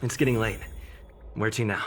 It's getting late. Where to now?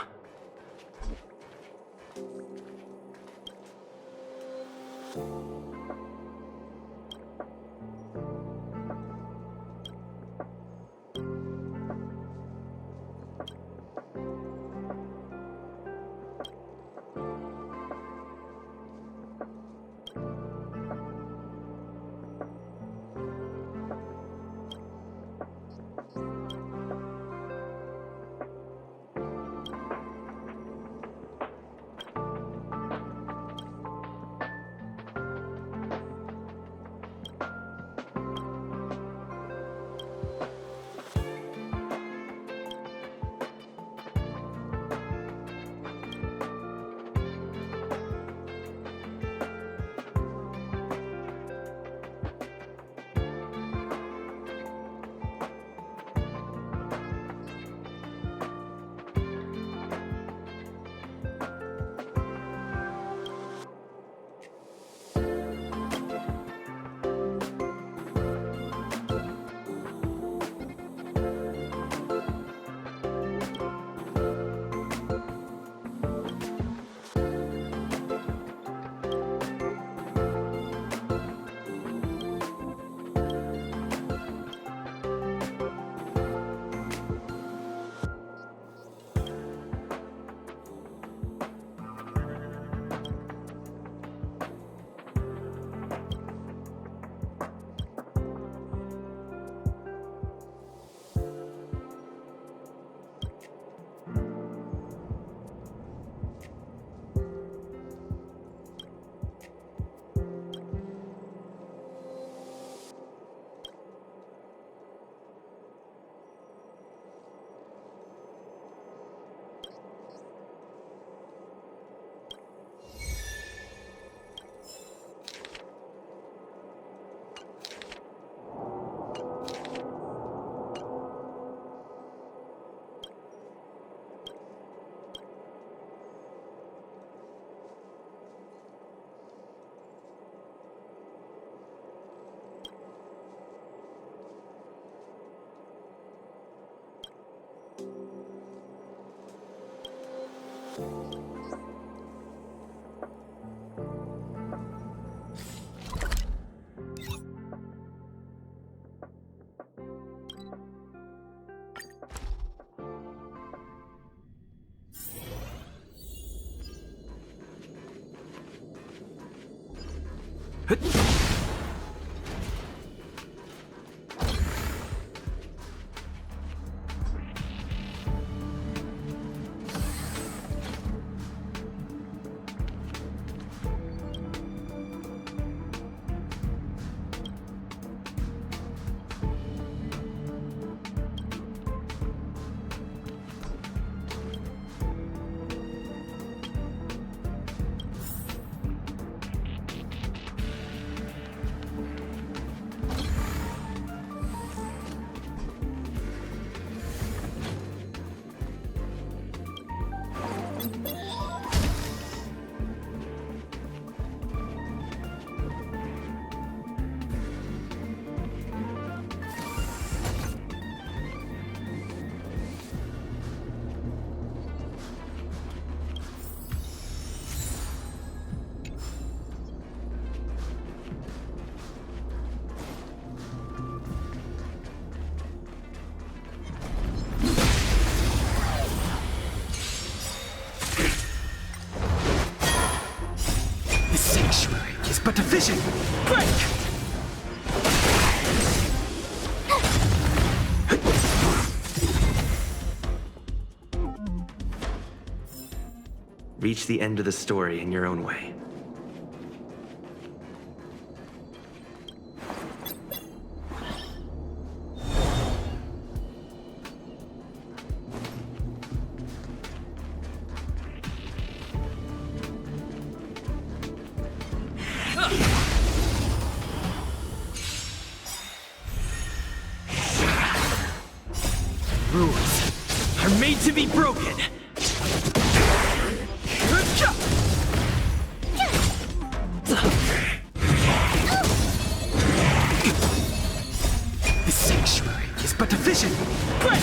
but efficient. Break! Reach the end of the story in your own way. Rules are made to be broken. The sanctuary is but efficient. Break!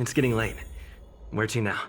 It's getting late. Where to now?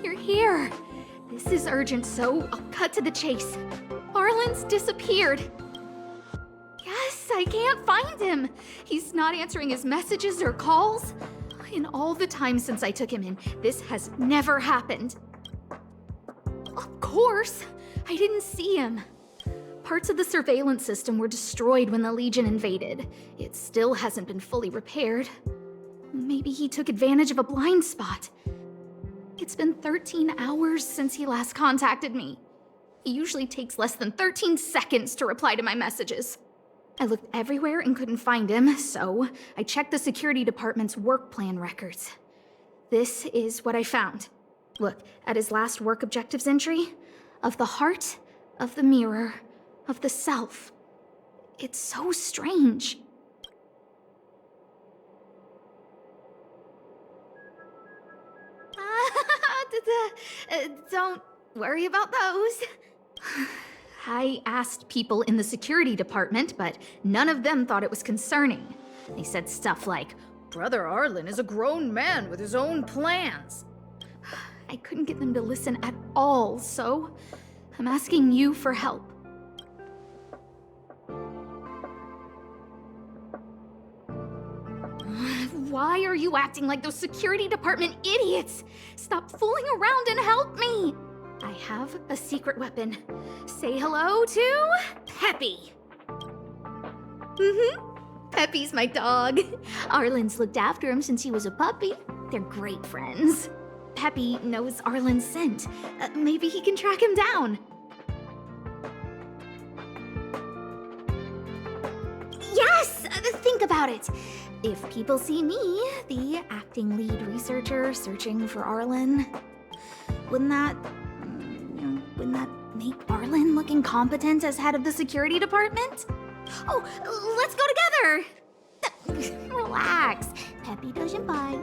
you're here. This is urgent, so I'll cut to the chase. Arlen's disappeared. Yes, I can't find him. He's not answering his messages or calls. In all the time since I took him in, this has never happened. Of course, I didn't see him. Parts of the surveillance system were destroyed when the Legion invaded. It still hasn't been fully repaired. Maybe he took advantage of a blind spot. It's been 13 hours since he last contacted me. He usually takes less than 13 seconds to reply to my messages. I looked everywhere and couldn't find him, so I checked the security department's work plan records. This is what I found. Look, at his last work objectives entry, of the heart, of the mirror, of the self. It's so strange. Don't worry about those. I asked people in the security department, but none of them thought it was concerning. They said stuff like, "Brother Arlen is a grown man with his own plans." I couldn't get them to listen at all, so I'm asking you for help. Why are you acting like those security department idiots? Stop fooling around and help me! I have a secret weapon. Say hello to Peppy. Peppy's my dog. Arlen's looked after him since he was a puppy. They're great friends. Peppy knows Arlen's scent. Maybe he can track him down. Yes! Think about it. If people see me, the acting lead researcher searching for Arlen, wouldn't that make Arlen look incompetent as head of the security department? Oh, let's go together! Relax. Peppy doesn't bite.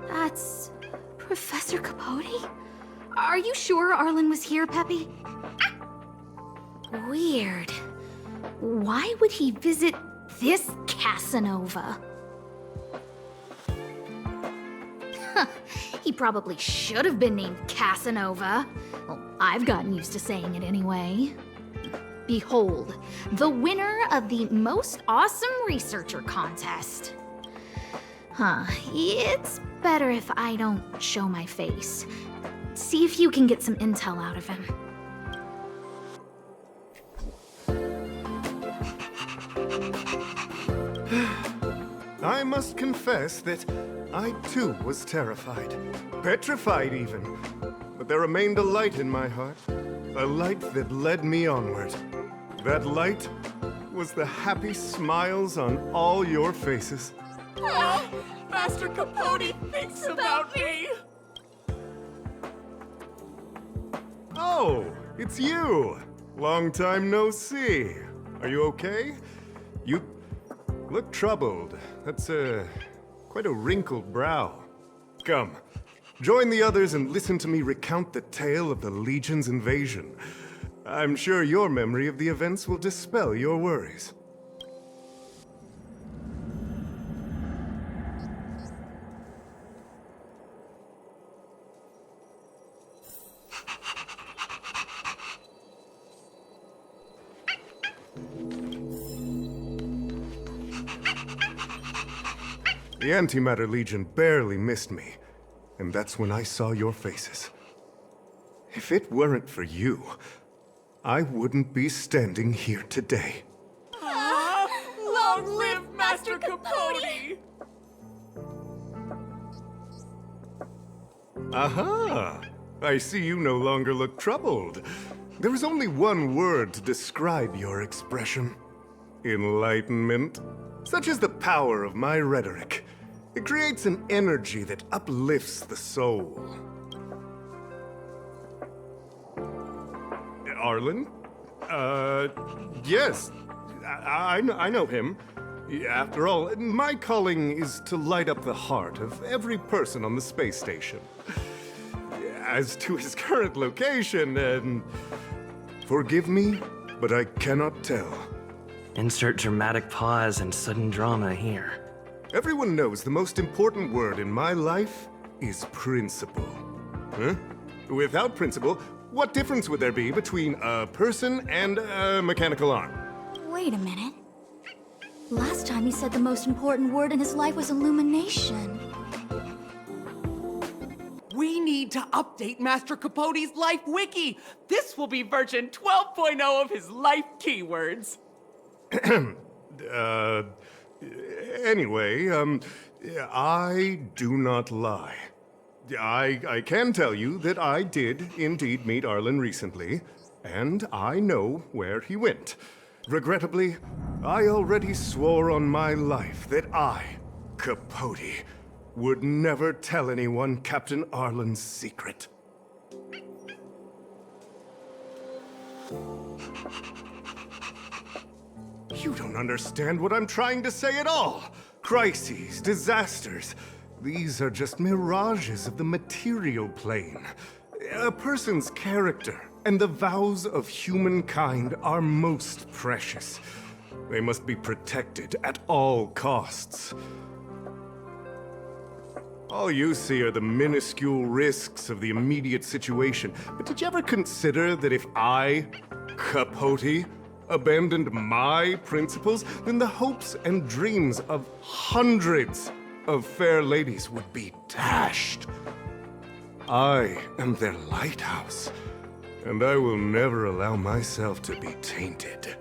That's Professor Capote? Are you sure Arlen was here, Peppy? Weird. Why would he visit this Casanova? He probably should have been named Casanova. Well, I've gotten used to saying it anyway. Behold, the winner of the Most Awesome Researcher contest. It's better if I don't show my face. See if you can get some intel out of him. I must confess that I too was terrified. Petrified even. But there remained a light in my heart. A light that led me onward. That light was the happy smiles on all your faces. Master Capote thinks about me! Oh, it's you! Long time no see. Are you okay? You look troubled. That's quite a wrinkled brow. Come, join the others and listen to me recount the tale of the Legion's invasion. I'm sure your memory of the events will dispel your worries. The Antimatter Legion barely missed me, and that's when I saw your faces. If it weren't for you, I wouldn't be standing here today. Long live Master Capote! Aha! I see you no longer look troubled. There is only one word to describe your expression. Enlightenment. Such is the power of my rhetoric. It creates an energy that uplifts the soul. Arlen? Yes. I know him. After all, my calling is to light up the heart of every person on the space station. As to his current location, forgive me, but I cannot tell. Insert dramatic pause and sudden drama here. Everyone knows the most important word in my life is principle. Huh? Without principle, what difference would there be between a person and a mechanical arm? Wait a minute. Last time he said the most important word in his life was illumination. We need to update Master Capote's Life Wiki! This will be version 12.0 of his life keywords! Anyway, I do not lie. I can tell you that I did indeed meet Arlen recently, and I know where he went. Regrettably, I already swore on my life that I, Capote, would never tell anyone Captain Arlen's secret. You don't understand what I'm trying to say at all. Crises, disasters, these are just mirages of the material plane. A person's character and the vows of humankind are most precious. They must be protected at all costs. All you see are the minuscule risks of the immediate situation. But did you ever consider that if I, Capote, abandoned my principles, then the hopes and dreams of hundreds of fair ladies would be dashed? I am their lighthouse, and I will never allow myself to be tainted.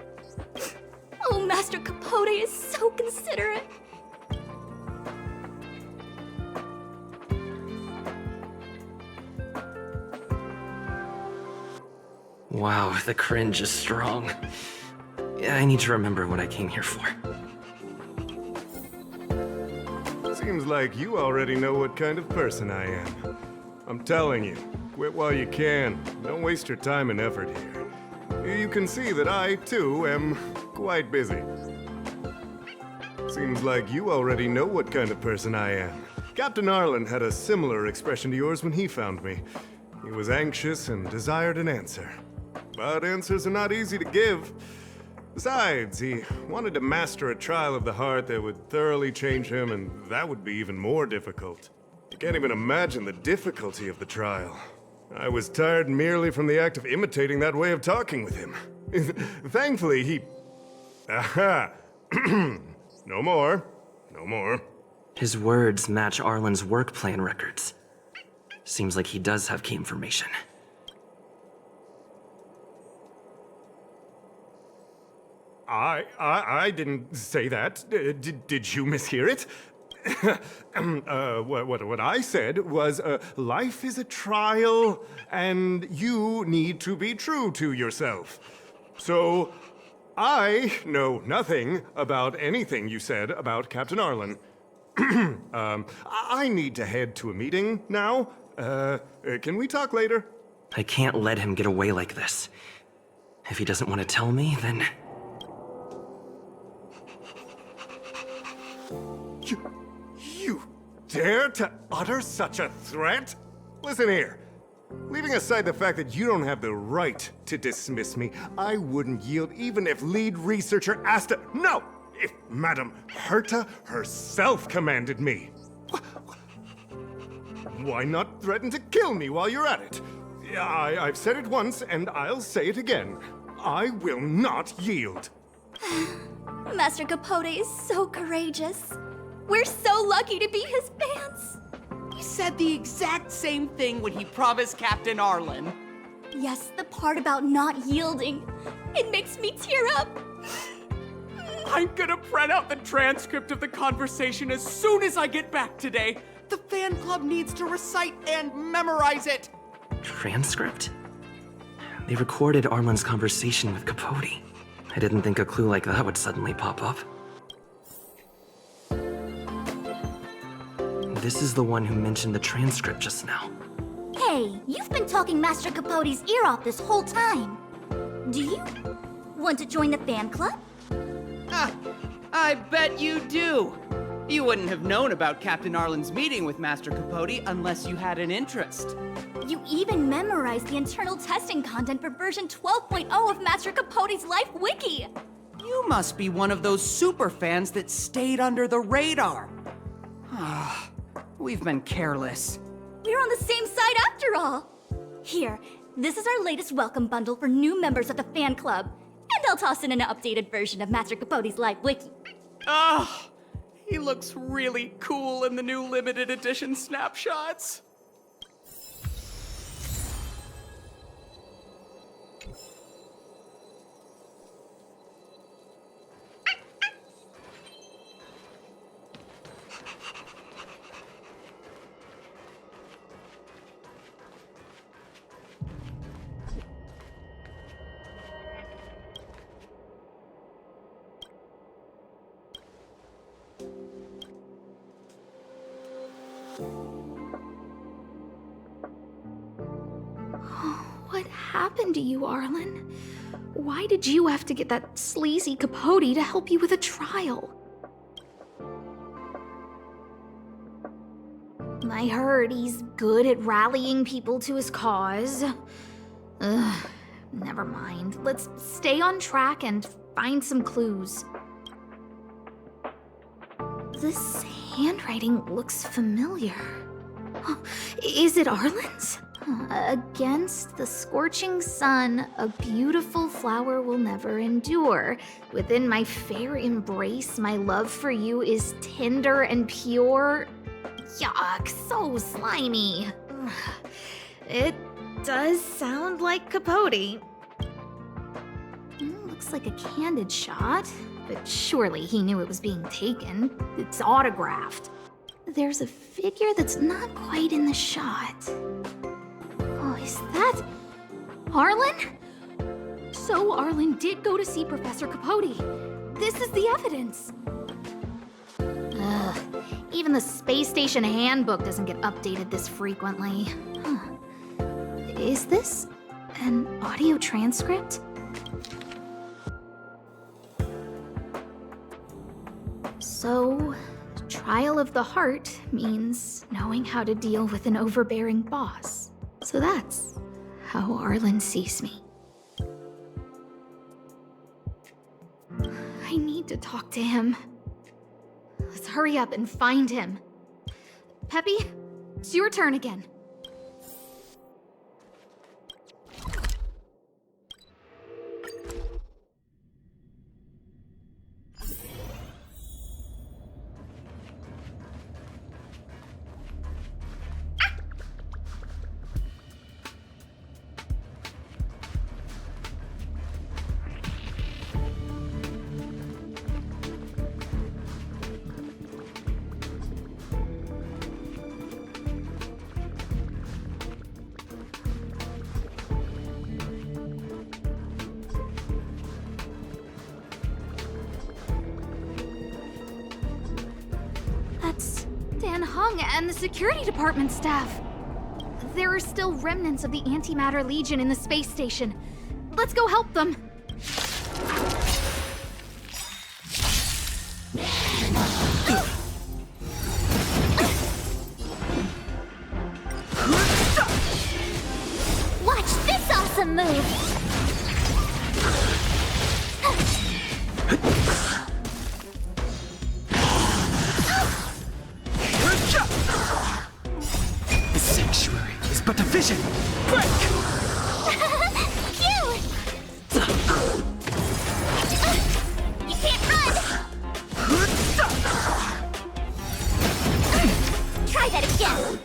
Oh, Master Capote is so considerate. Wow, the cringe is strong. I need to remember what I came here for. Seems like you already know what kind of person I am. I'm telling you, quit while you can. Don't waste your time and effort here. You can see that I, too, am quite busy. Seems like you already know what kind of person I am. Captain Arlen had a similar expression to yours when he found me. He was anxious and desired an answer. But answers are not easy to give. Besides, he wanted to master a trial of the heart that would thoroughly change him, and that would be even more difficult. You can't even imagine the difficulty of the trial. I was tired merely from the act of imitating that way of talking with him. Thankfully, he... Aha! No more. No more. His words match Arlen's work plan records. Seems like he does have key information. I didn't say that. Did you mishear it? What I said was, life is a trial, and you need to be true to yourself. So, I know nothing about anything you said about Captain Arlen. I need to head to a meeting now. Can we talk later? I can't let him get away like this. If he doesn't want to tell me, then... You dare to utter such a threat? Listen here. Leaving aside the fact that you don't have the right to dismiss me, I wouldn't yield even if lead researcher Asta... No! If Madame Herta herself commanded me. Why not threaten to kill me while you're at it? I've said it once, and I'll say it again. I will not yield. Master Capote is so courageous. We're so lucky to be his fans. He said the exact same thing when he promised Captain Arlen. Yes, the part about not yielding. It makes me tear up. I'm gonna print out the transcript of the conversation as soon as I get back today. The fan club needs to recite and memorize it. Transcript? They recorded Arlen's conversation with Capote. I didn't think a clue like that would suddenly pop up. This is the one who mentioned the transcript just now. Hey, you've been talking Master Capote's ear off this whole time. Do you want to join the fan club? I bet you do. You wouldn't have known about Captain Arlen's meeting with Master Capote unless you had an interest. You even memorized the internal testing content for version 12.0 of Master Capote's Life Wiki. You must be one of those super fans that stayed under the radar. We've been careless. We're on the same side after all. Here, this is our latest welcome bundle for new members of the fan club. And I'll toss in an updated version of Master Capote's Life Wiki. He looks really cool in the new limited edition snapshots. What happened to you, Arlen? Why did you have to get that sleazy Capote to help you with a trial? I heard he's good at rallying people to his cause. Ugh, never mind. Let's stay on track and find some clues. This handwriting looks familiar. Is it Arlen's? Against the scorching sun, a beautiful flower will never endure. Within my fair embrace, my love for you is tender and pure. Yuck, so slimy. It does sound like Capote. Looks like a candid shot, but surely he knew it was being taken. It's autographed. There's a figure that's not quite in the shot. Oh, is that Arlen? So Arlen did go to see Professor Capote. This is the evidence. Ugh, even the space station handbook doesn't get updated this frequently. Is this an audio transcript? So, trial of the heart means knowing how to deal with an overbearing boss. So that's how Arlen sees me. I need to talk to him. Let's hurry up and find him. Peppy, it's your turn again. Dan Heng and the security department staff. There are still remnants of the Antimatter Legion in the space station. Let's go help them. Watch this awesome move! The sanctuary is but a vision! Break! Cute! You can't run! Try that again!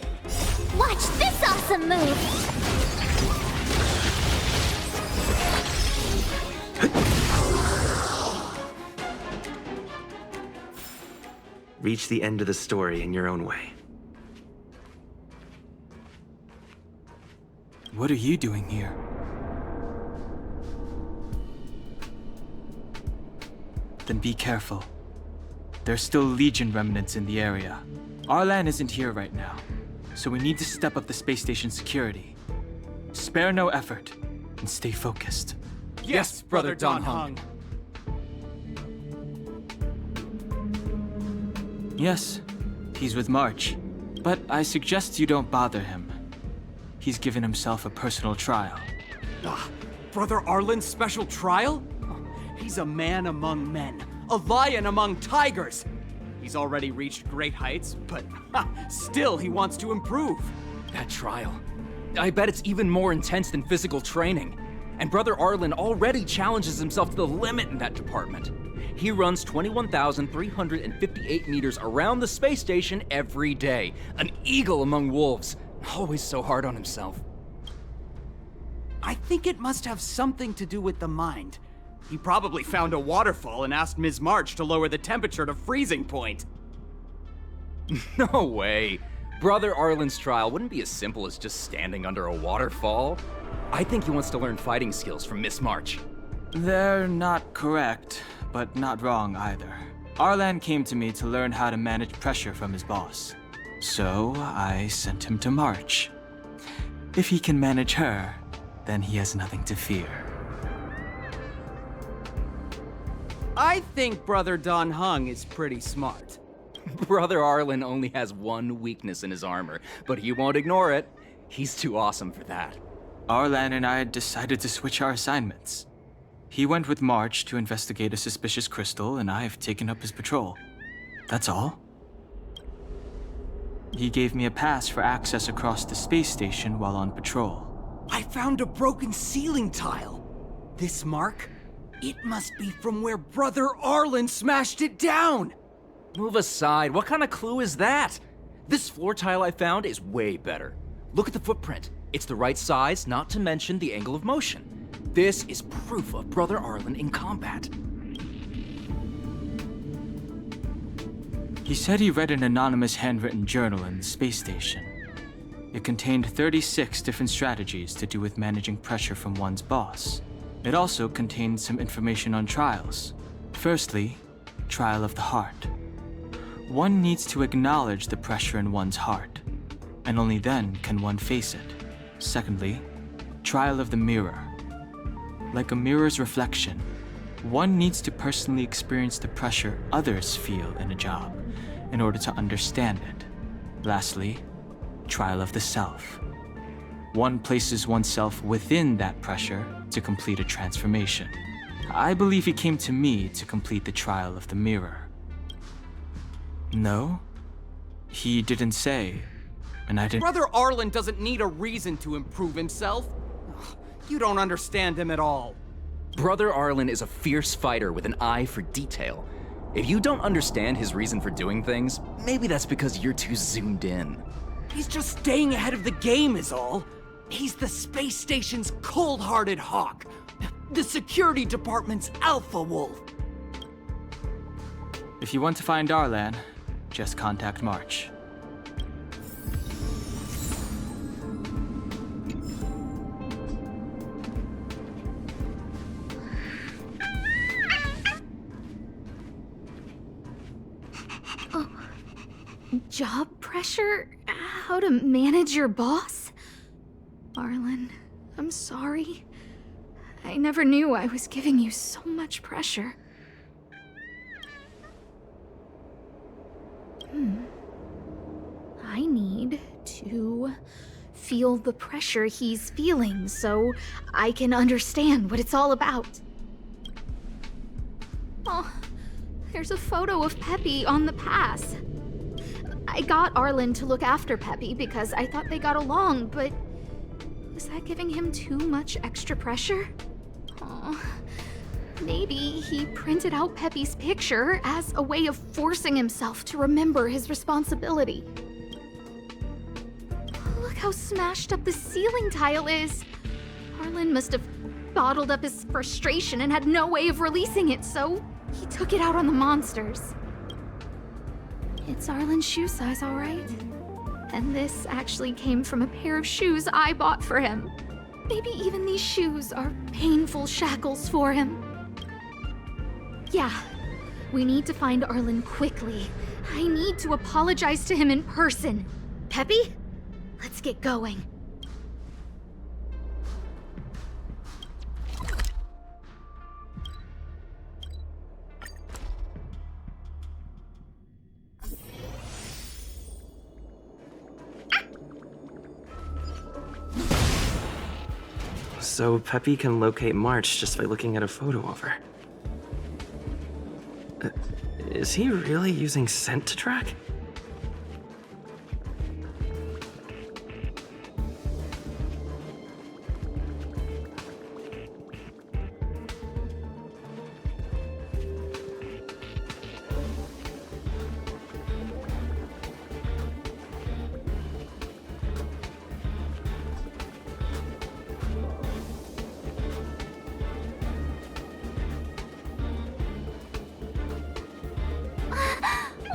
Watch this awesome move! Reach the end of the story in your own way. What are you doing here? Then be careful. There's still Legion remnants in the area. Arlan isn't here right now, so we need to step up the space station security. Spare no effort, and stay focused. Yes, Brother Dan Heng. Yes, he's with March, but I suggest you don't bother him. He's given himself a personal trial. Brother Arlen's special trial? He's a man among men, a lion among tigers. He's already reached great heights, but still he wants to improve. That trial. I bet it's even more intense than physical training. And Brother Arlen already challenges himself to the limit in that department. He runs 21,358 meters around the space station every day. An eagle among wolves. Always so hard on himself. I think it must have something to do with the mind. He probably found a waterfall and asked Ms. March to lower the temperature to freezing point. No way. Brother Arlen's trial wouldn't be as simple as just standing under a waterfall. I think he wants to learn fighting skills from Miss March. They're not correct, but not wrong either. Arlan came to me to learn how to manage pressure from his boss. So I sent him to March. If he can manage her, then he has nothing to fear. I think Brother Dan Heng is pretty smart. Brother Arlen only has one weakness in his armor, but he won't ignore it. He's too awesome for that. Arlan and I decided to switch our assignments. He went with March to investigate a suspicious crystal, and I've taken up his patrol. That's all. He gave me a pass for access across the space station while on patrol. I found a broken ceiling tile. This mark? It must be from where Brother Arlen smashed it down! Move aside, what kind of clue is that? This floor tile I found is way better. Look at the footprint. It's the right size, not to mention the angle of motion. This is proof of Brother Arlen in combat. He said he read an anonymous handwritten journal in the space station. It contained 36 different strategies to do with managing pressure from one's boss. It also contained some information on trials. Firstly, trial of the heart. One needs to acknowledge the pressure in one's heart, and only then can one face it. Secondly, trial of the mirror. Like a mirror's reflection, one needs to personally experience the pressure others feel in a job in order to understand it. Lastly, trial of the self. One places oneself within that pressure to complete a transformation. I believe he came to me to complete the trial of the mirror. No, he didn't say, and I didn't— Brother Arlen doesn't need a reason to improve himself. Ugh, you don't understand him at all. Brother Arlen is a fierce fighter with an eye for detail. If you don't understand his reason for doing things, maybe that's because you're too zoomed in. He's just staying ahead of the game is all. He's the space station's cold-hearted hawk. The security department's alpha wolf. If you want to find Arlan, just contact March. Job pressure? How to manage your boss? Arlen, I'm sorry. I never knew I was giving you so much pressure. I need to feel the pressure he's feeling so I can understand what it's all about. Oh, there's a photo of Peppy on the pass. I got Arlen to look after Peppy because I thought they got along, but was that giving him too much extra pressure? Oh, maybe he printed out Peppy's picture as a way of forcing himself to remember his responsibility. Look how smashed up the ceiling tile is. Arlen must have bottled up his frustration and had no way of releasing it, so he took it out on the monsters. It's Arlen's shoe size, all right? And this actually came from a pair of shoes I bought for him. Maybe even these shoes are painful shackles for him. Yeah, we need to find Arlen quickly. I need to apologize to him in person. Peppy, let's get going. So Peppy can locate March just by looking at a photo of her. Is he really using scent to track?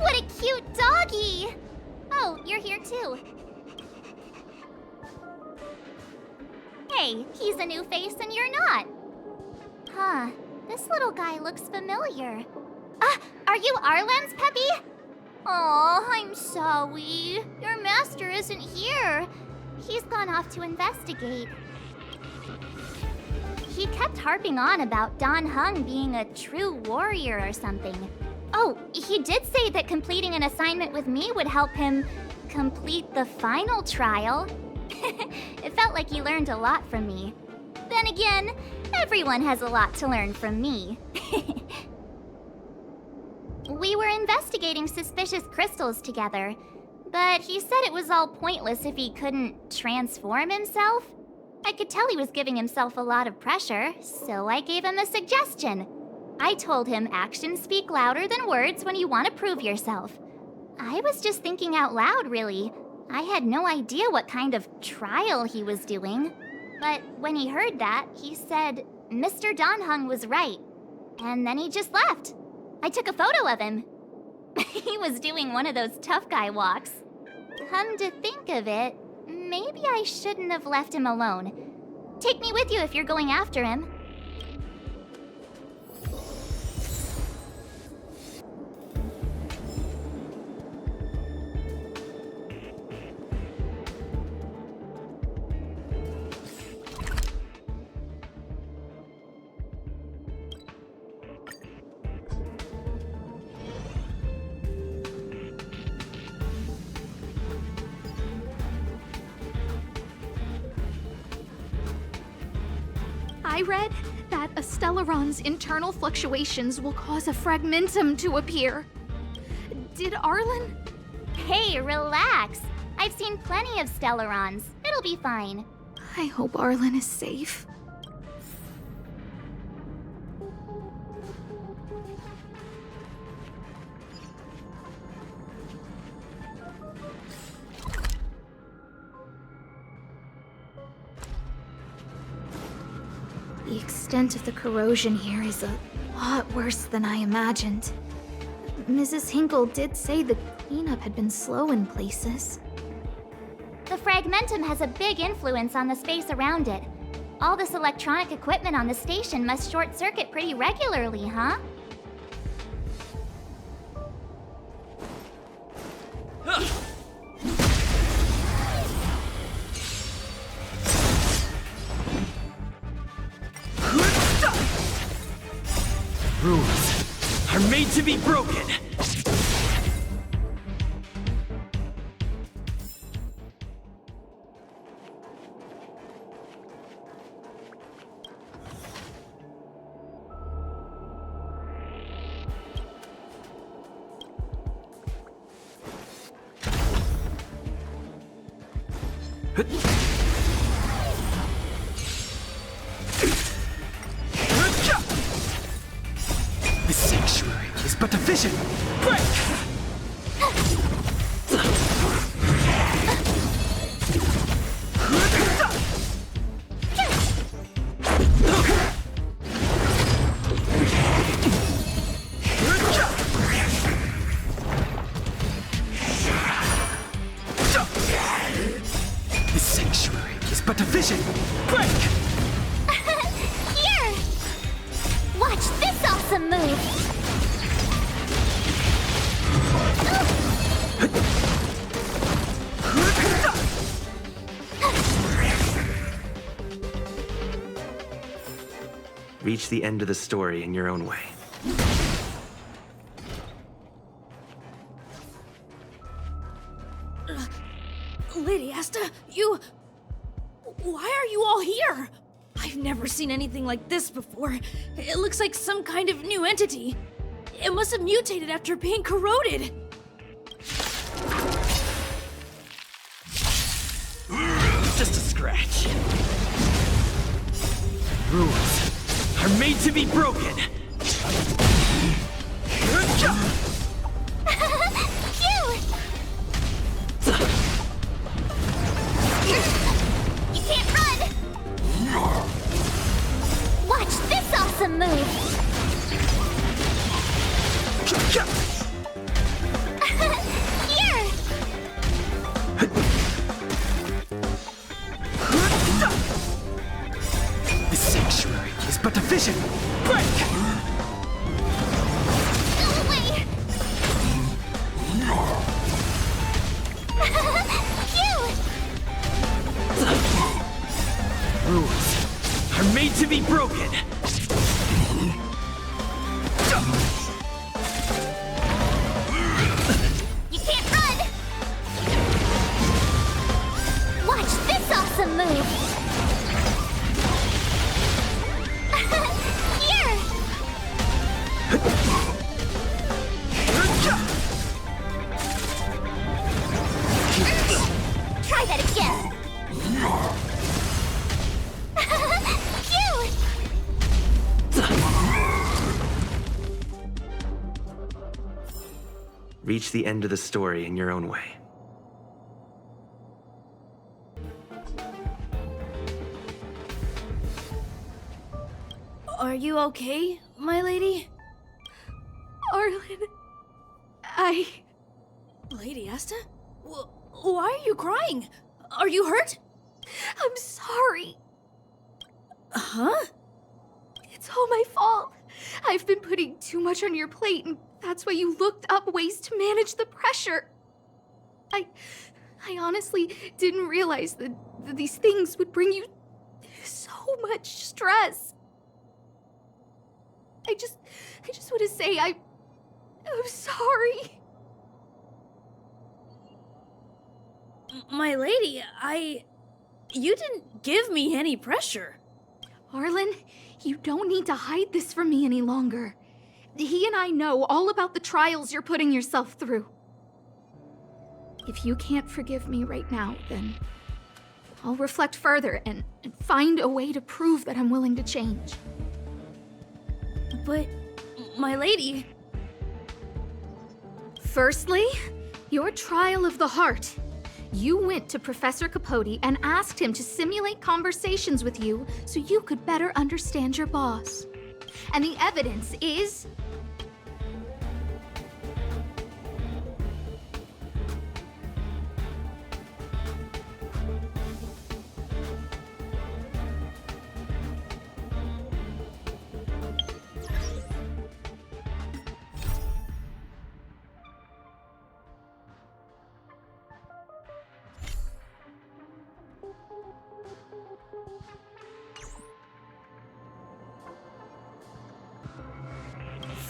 What a cute doggy! Oh, you're here too. Hey, he's a new face and you're not. Huh, this little guy looks familiar. Are you Arlen's Peppy? Oh, I'm sorry. Your master isn't here. He's gone off to investigate. He kept harping on about Don Hung being a true warrior or something. Oh, he did say that completing an assignment with me would help him complete the final trial. It felt like he learned a lot from me. Then again, everyone has a lot to learn from me. We were investigating suspicious crystals together, but he said it was all pointless if he couldn't transform himself. I could tell he was giving himself a lot of pressure, so I gave him a suggestion. I told him actions speak louder than words when you want to prove yourself. I was just thinking out loud, really. I had no idea what kind of trial he was doing. But when he heard that, he said Mr. Don Hung was right. And then he just left. I took a photo of him. He was doing one of those tough guy walks. Come to think of it, maybe I shouldn't have left him alone. Take me with you if you're going after him. I read that a Stellaron's internal fluctuations will cause a fragmentum to appear. Did Arlen? Hey, relax. I've seen plenty of Stellarons. It'll be fine. I hope Arlen is safe. The extent of the corrosion here is a lot worse than I imagined. Mrs. Hinkle did say the cleanup had been slow in places. The fragmentum has a big influence on the space around it. All this electronic equipment on the station must short circuit pretty regularly, huh? Rules are made to be broken. The sanctuary is but a vision. Break! The sanctuary is but a vision. Break! Here! Watch this awesome move! Reach the end of the story in your own way. Lady Asta, you... Why are you all here? I've never seen anything like this before. It looks like some kind of new entity. It must have mutated after being corroded. Just a scratch. Rules are made to be broken. Phew! You can't run! Watch this awesome move! Here! The sanctuary is but a vision. Break! Go away! Phew! Rules are made to be broken. You can't run! Watch this awesome move! Here! Try that again! Phew! Reach the end of the story in your own way. Are you okay, my lady? Arlen, Lady Asta? Why are you crying? Are you hurt? I'm sorry. Huh? It's all my fault. I've been putting too much on your plate, and that's why you looked up ways to manage the pressure. I honestly didn't realize that these things would bring you so much stress. I just want to say I'm sorry. My lady, You didn't give me any pressure. Arlen, you don't need to hide this from me any longer. He and I know all about the trials you're putting yourself through. If you can't forgive me right now, then I'll reflect further and find a way to prove that I'm willing to change. But, my lady... Firstly, your trial of the heart. You went to Professor Capote and asked him to simulate conversations with you so you could better understand your boss. And the evidence is...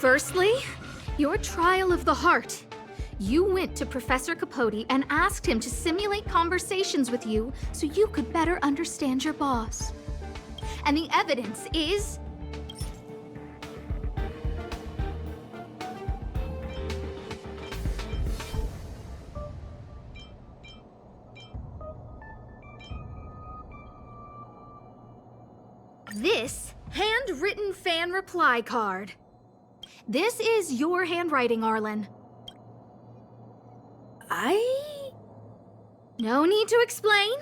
Firstly, your trial of the heart. You went to Professor Capote and asked him to simulate conversations with you so you could better understand your boss. And the evidence is... this handwritten fan reply card. This is your handwriting, Arlen. No need to explain.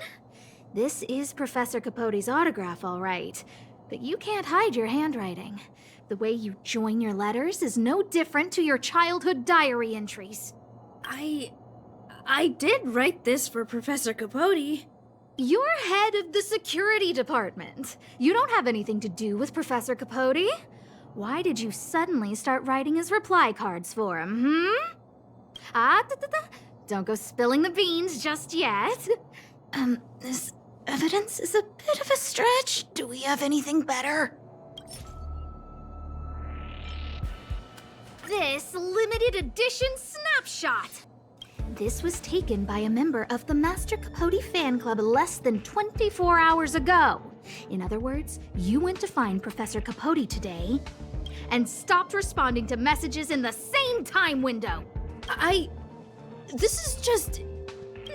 This is Professor Capote's autograph, all right. But you can't hide your handwriting. The way you join your letters is no different to your childhood diary entries. I did write this for Professor Capote. You're head of the security department. You don't have anything to do with Professor Capote. Why did you suddenly start writing his reply cards for him, Don't go spilling the beans just yet. This evidence is a bit of a stretch. Do we have anything better? This limited edition snapshot. This was taken by a member of the Master Capote fan club less than 24 hours ago. In other words, you went to find Professor Capote today and stopped responding to messages in the same time window. This is just...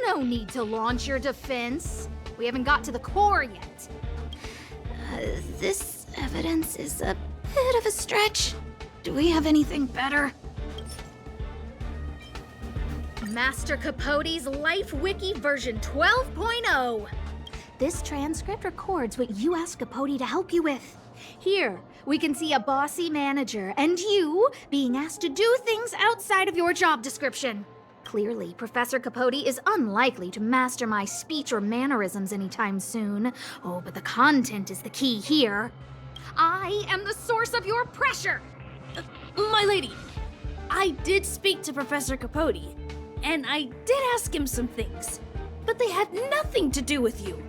No need to launch your defense. We haven't got to the core yet. This evidence is a bit of a stretch. Do we have anything better? Master Capote's Life Wiki version 12.0. This transcript records what you asked Capote to help you with. Here, we can see a bossy manager and you being asked to do things outside of your job description. Clearly, Professor Capote is unlikely to master my speech or mannerisms anytime soon. Oh, but the content is the key here. I am the source of your pressure! My lady, I did speak to Professor Capote, and I did ask him some things, but they had nothing to do with you.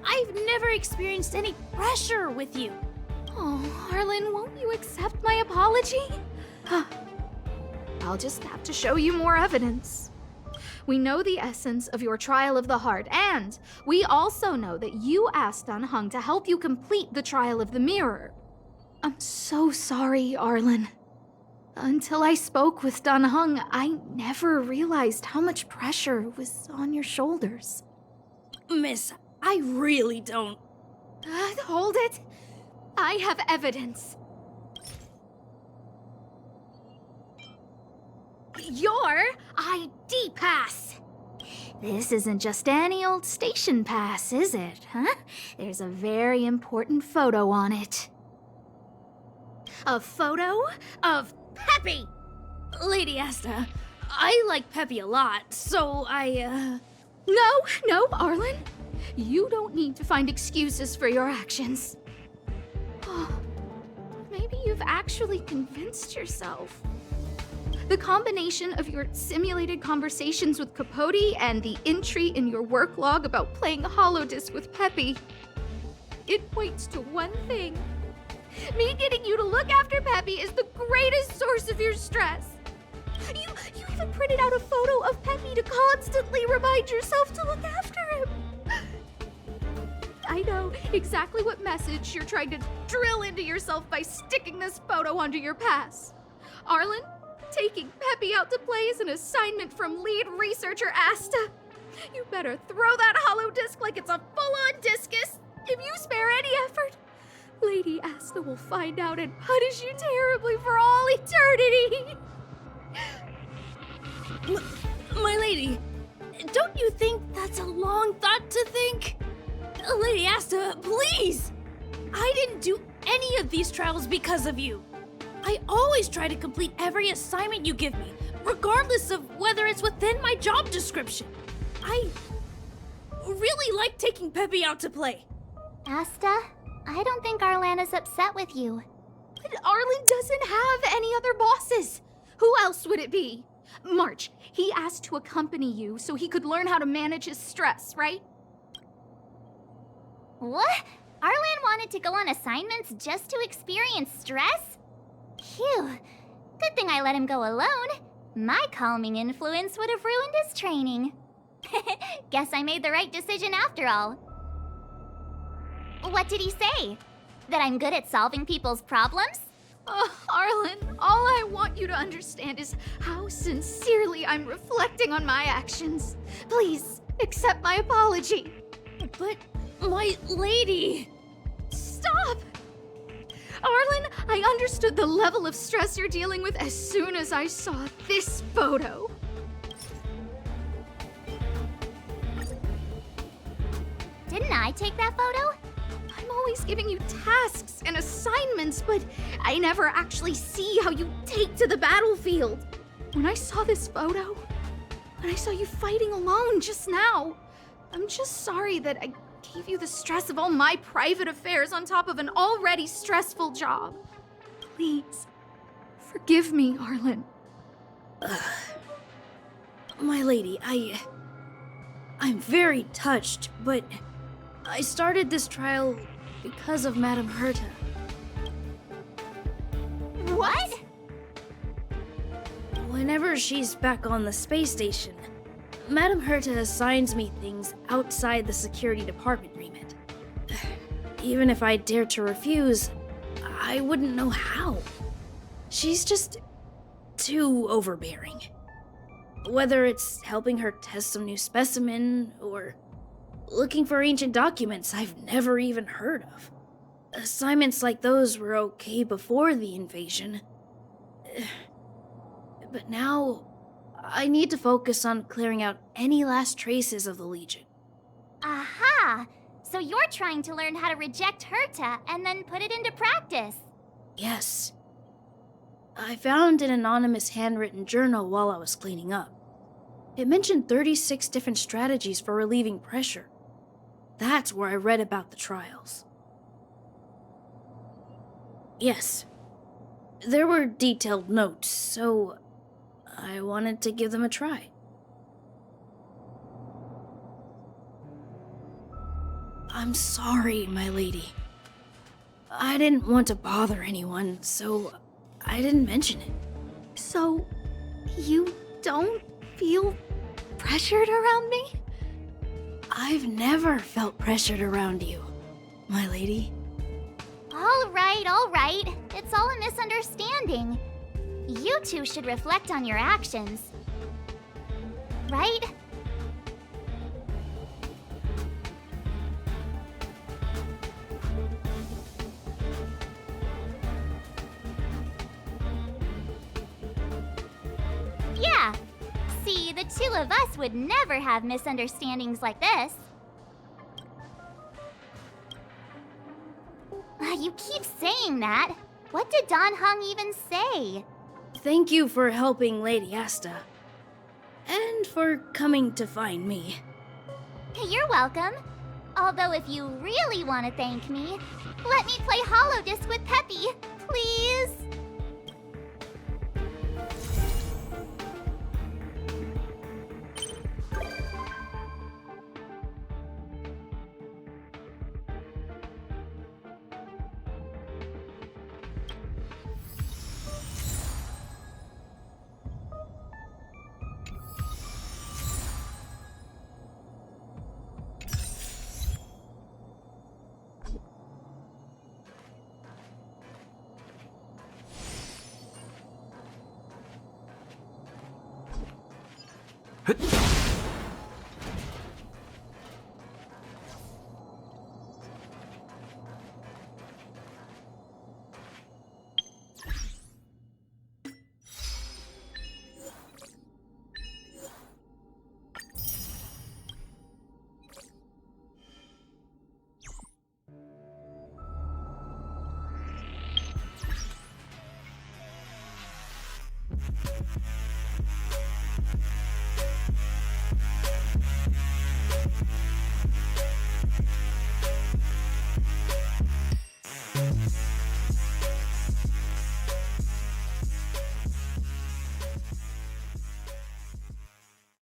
I've never experienced any pressure with you. Oh, Arlen, won't you accept my apology? I'll just have to show you more evidence. We know the essence of your trial of the heart, and we also know that you asked Dunhung to help you complete the trial of the mirror. I'm so sorry, Arlen. Until I spoke with Dunhung, I never realized how much pressure was on your shoulders. Miss, I really don't... Hold it. I have evidence. Your ID pass. This isn't just any old station pass, is it, huh? There's a very important photo on it. A photo of Peppy! Lady Asta, I like Peppy a lot, so No, Arlen. You don't need to find excuses for your actions. Oh, maybe you've actually convinced yourself. The combination of your simulated conversations with Capote and the entry in your work log about playing holodisc with Peppy, it points to one thing. Me getting you to look after Peppy is the greatest source of your stress. You even printed out a photo of Peppy to constantly remind yourself to look after him. I know exactly what message you're trying to drill into yourself by sticking this photo onto your pass. Arlen, taking Peppy out to play is an assignment from lead researcher Asta. You better throw that holodisc like it's a full-on discus. If you spare any effort, Lady Asta will find out and punish you terribly for all eternity. My lady, don't you think that's a long thought to think? Lady Asta, please! I didn't do any of these trials because of you. I always try to complete every assignment you give me, regardless of whether it's within my job description. I really like taking Peppy out to play. Asta, I don't think Arlan is upset with you. But Arlen doesn't have any other bosses. Who else would it be? March, he asked to accompany you so he could learn how to manage his stress, right? What? Arlan wanted to go on assignments just to experience stress? Phew, Good thing I let him go alone. My calming influence would have ruined his training. Guess I made the right decision after all. What did he say? That I'm good at solving people's problems? Oh, Arlen, all I want you to understand is how sincerely I'm reflecting on my actions. Please, accept my apology. But, my lady... Stop! Arlen, I understood the level of stress you're dealing with as soon as I saw this photo. Didn't I take that photo? I'm always giving you tasks and assignments, but I never actually see how you take to the battlefield. When I saw this photo, when I saw you fighting alone just now, I'm just sorry that I gave you the stress of all my private affairs on top of an already stressful job. Please, forgive me, Arlen. My lady, I'm very touched, but I started this trial because of Madame Herta. What? Whenever she's back on the space station, Madame Herta assigns me things outside the security department remit. Even if I dared to refuse, I wouldn't know how. She's just too overbearing. Whether it's helping her test some new specimen, or looking for ancient documents I've never even heard of. Assignments like those were okay before the invasion. But now, I need to focus on clearing out any last traces of the Legion. Aha! So you're trying to learn how to reject Herta and then put it into practice. Yes. I found an anonymous handwritten journal while I was cleaning up. It mentioned 36 different strategies for relieving pressure. That's where I read about the trials. Yes. There were detailed notes, so I wanted to give them a try. I'm sorry, my lady. I didn't want to bother anyone, so I didn't mention it. So, you don't feel pressured around me? I've never felt pressured around you, my lady. All right. It's all a misunderstanding. You two should reflect on your actions. Right? Yeah. See, the two of us would never have misunderstandings like this. You keep saying that. What did Don Hung even say? Thank you for helping Lady Asta. And for coming to find me. You're welcome. Although if you really want to thank me, let me play Holodisc with Peppy, please.